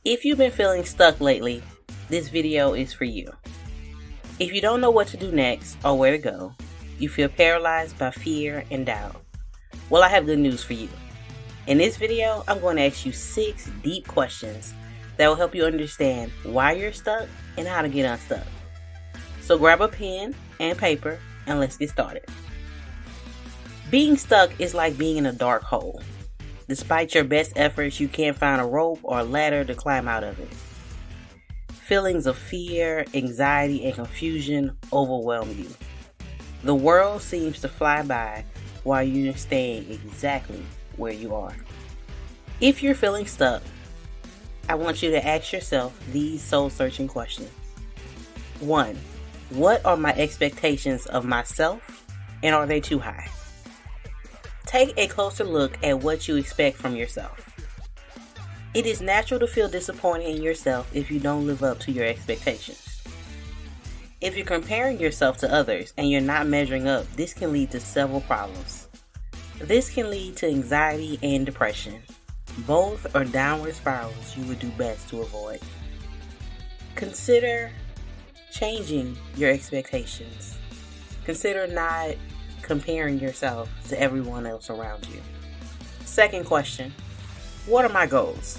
If you've been feeling stuck lately, this video is for you. If you don't know what to do next or where to go, you feel paralyzed by fear and doubt, well, I have good news for you. In this video, I'm going to ask you 6 deep questions that will help you understand why you're stuck and how to get unstuck. So grab a pen and paper and let's get started. Being stuck is like being in a dark hole. Despite your best efforts, you can't find a rope or ladder to climb out of it. Feelings of fear, anxiety, and confusion overwhelm you. The world seems to fly by while you're staying exactly where you are. If you're feeling stuck, I want you to ask yourself these soul-searching questions. 1. What are my expectations of myself, and are they too high? Take a closer look at what you expect from yourself. It is natural to feel disappointed in yourself if you don't live up to your expectations. If you're comparing yourself to others and you're not measuring up, this can lead to several problems. This can lead to anxiety and depression. Both are downward spirals you would do best to avoid. Consider changing your expectations. Consider not comparing yourself to everyone else around you. Second question, what are my goals?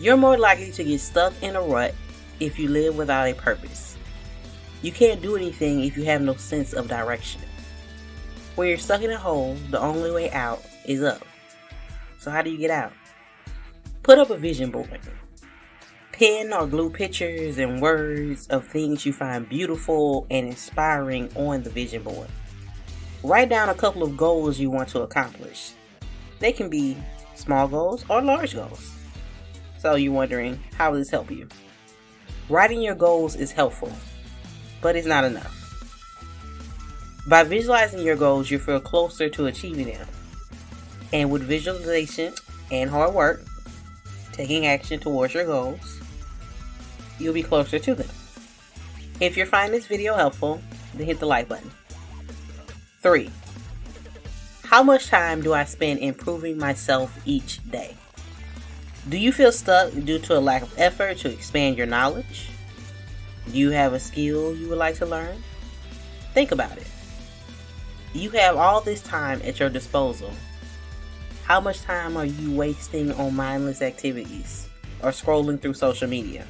You're more likely to get stuck in a rut if you live without a purpose. You can't do anything if you have no sense of direction. When you're stuck in a hole, the only way out is up. So how do you get out? Put up a vision board. Pen or glue pictures and words of things you find beautiful and inspiring on the vision board. Write down a couple of goals you want to accomplish. They can be small goals or large goals. So you're wondering, how will this help you? Writing your goals is helpful, but it's not enough. By visualizing your goals, you feel closer to achieving them. And with visualization and hard work, taking action towards your goals, you'll be closer to them. If you're finding this video helpful, then hit the like button. 3. How much time do I spend improving myself each day? Do you feel stuck due to a lack of effort to expand your knowledge? Do you have a skill you would like to learn? Think about it. You have all this time at your disposal. How much time are you wasting on mindless activities or scrolling through social media?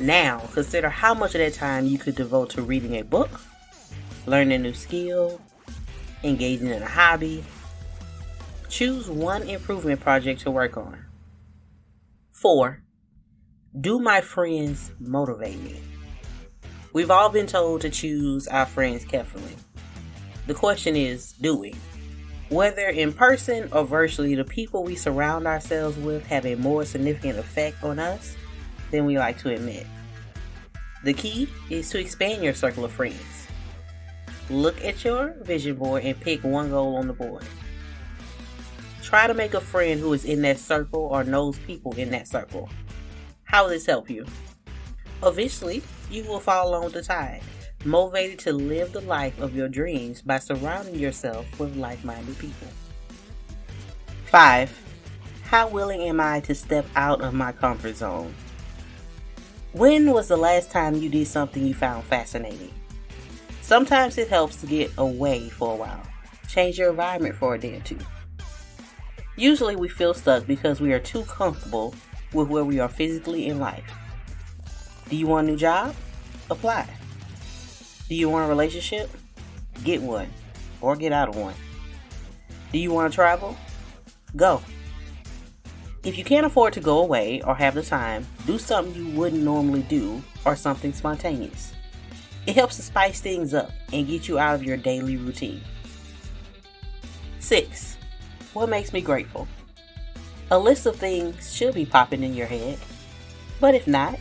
Now, consider how much of that time you could devote to reading a book, learning a new skill, engaging in a hobby. Choose one improvement project to work on. 4. Do my friends motivate me? We've all been told to choose our friends carefully. The question is, do we? Whether in person or virtually, the people we surround ourselves with have a more significant effect on us than we like to admit. The key is to expand your circle of friends. Look at your vision board and pick one goal on the board. Try to make a friend who is in that circle or knows people in that circle. How will this help you? Eventually, you will follow along the tide, motivated to live the life of your dreams by surrounding yourself with like-minded people. 5. How willing am I to step out of my comfort zone? When was the last time you did something you found fascinating? Sometimes it helps to get away for a while. Change your environment for a day or two. Usually we feel stuck because we are too comfortable with where we are physically in life. Do you want a new job? Apply. Do you want a relationship? Get one, or get out of one. Do you want to travel? Go. If you can't afford to go away or have the time, do something you wouldn't normally do or something spontaneous. It helps to spice things up and get you out of your daily routine. 6. What makes me grateful? A list of things should be popping in your head, but if not,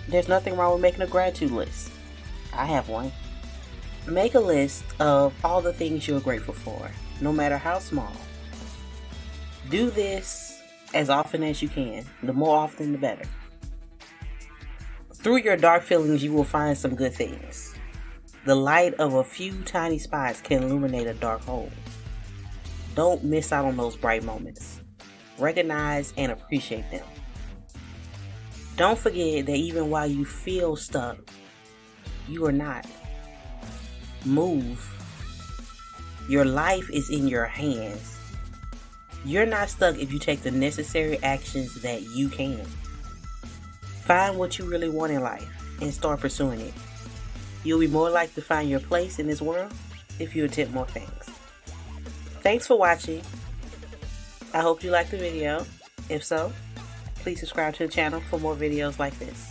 there's nothing wrong with making a gratitude list. I have one. Make a list of all the things you're grateful for, no matter how small. Do this as often as you can. The more often, the better. Through your dark feelings, you will find some good things. The light of a few tiny spots can illuminate a dark hole. Don't miss out on those bright moments. Recognize and appreciate them. Don't forget that even while you feel stuck, you are not. Move. Your life is in your hands. You're not stuck if you take the necessary actions that you can. Find what you really want in life and start pursuing it. You'll be more likely to find your place in this world if you attempt more things. Thanks for watching. I hope you liked the video. If so, please subscribe to the channel for more videos like this.